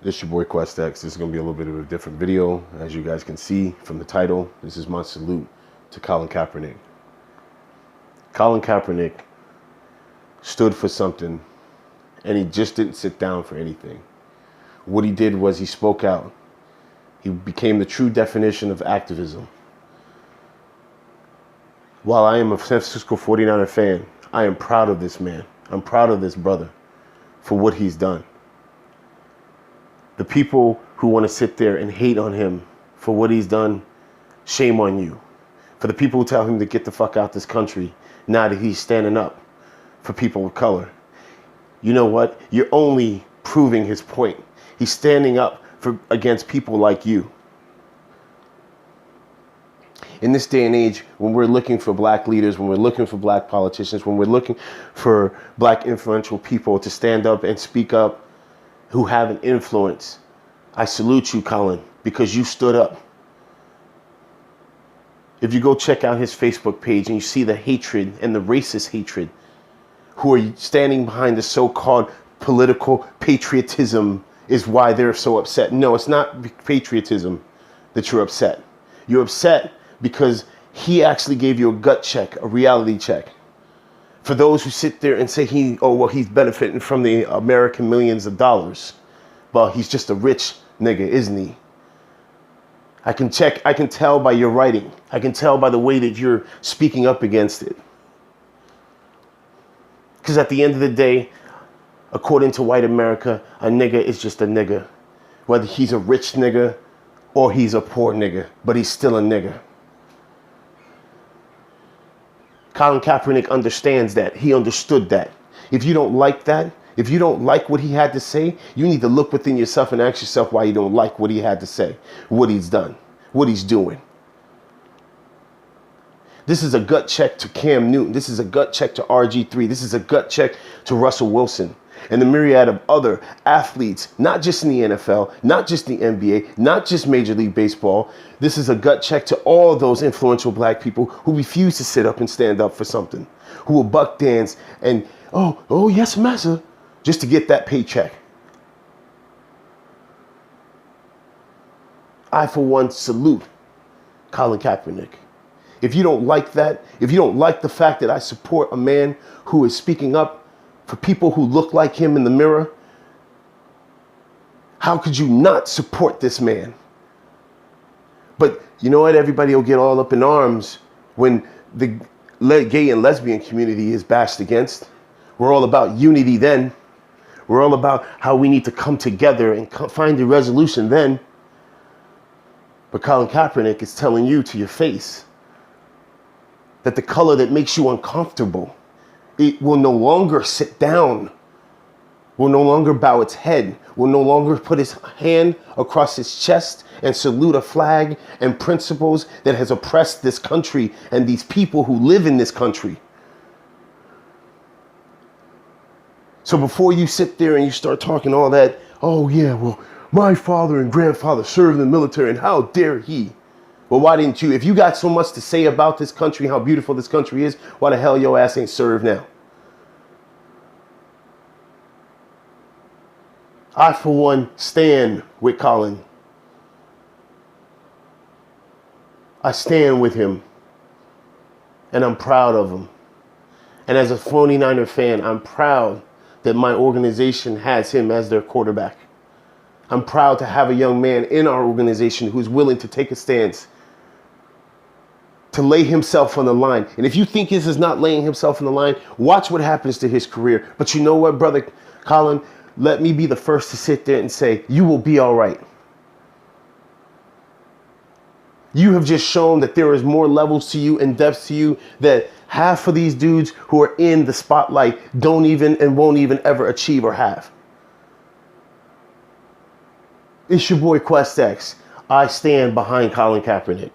This is your boy Quest X. This is going to be a little bit of a different video. As you guys can see from the title, this is my salute to Colin Kaepernick. Colin Kaepernick stood for something, and he just didn't sit down for anything. What he did was he spoke out. He became the true definition of activism. While I am a San Francisco 49er fan, I am proud of this man. I'm proud of this brother for what he's done. The people who want to sit there and hate on him for what he's done, shame on you. For the people who tell him to get the fuck out this country, now that he's standing up for people of color, you know what? You're only proving his point. He's standing up against people like you. In this day and age, when we're looking for black leaders, when we're looking for black politicians, when we're looking for black influential people to stand up and speak up, who have an influence, I salute you, Colin, because you stood up. If you go check out his Facebook page and you see the hatred and the racist hatred, who are standing behind the so-called political patriotism is why they're so upset. No, it's not patriotism that you're upset. You're upset because he actually gave you a gut check, a reality check. For those who sit there and say he's benefiting from the American millions of dollars. Well, he's just a rich nigga, isn't he? I can tell by your writing. I can tell by the way that you're speaking up against it. Because at the end of the day, according to white America, a nigga is just a nigga. Whether he's a rich nigga or he's a poor nigga, but he's still a nigga. Colin Kaepernick understands that. He understood that. If you don't like that, if you don't like what he had to say, you need to look within yourself and ask yourself why you don't like what he had to say, what he's done, what he's doing. This is a gut check to Cam Newton. This is a gut check to RG3. This is a gut check to Russell Wilson and the myriad of other athletes, not just in the NFL, not just the NBA, not just Major League Baseball. This is a gut check to all those influential black people who refuse to sit up and stand up for something, who will buck dance and, oh yes, massa, just to get that paycheck. I, for one, salute Colin Kaepernick. If you don't like that, if you don't like the fact that I support a man who is speaking up for people who look like him in the mirror, how could you not support this man? But you know what? Everybody will get all up in arms when the gay and lesbian community is bashed against. We're all about unity then. We're all about how we need to come together and find a resolution then. But Colin Kaepernick is telling you to your face that the color that makes you uncomfortable, it will no longer sit down, will no longer bow its head, will no longer put his hand across his chest and salute a flag and principles that has oppressed this country and these people who live in this country. So before you sit there and you start talking all that, oh yeah, well, my father and grandfather served in the military and how dare he? Well, why didn't you? If you got so much to say about this country, how beautiful this country is, why the hell your ass ain't served now? I, for one, stand with Colin. I stand with him. And I'm proud of him. And as a 49er fan, I'm proud that my organization has him as their quarterback. I'm proud to have a young man in our organization who's willing to take a stance, to lay himself on the line. And if you think this is not laying himself on the line, watch what happens to his career. But you know what, brother Colin? Let me be the first to sit there and say, you will be all right. You have just shown that there is more levels to you and depths to you that half of these dudes who are in the spotlight don't even and won't even ever achieve or have. It's your boy Quest X. I stand behind Colin Kaepernick.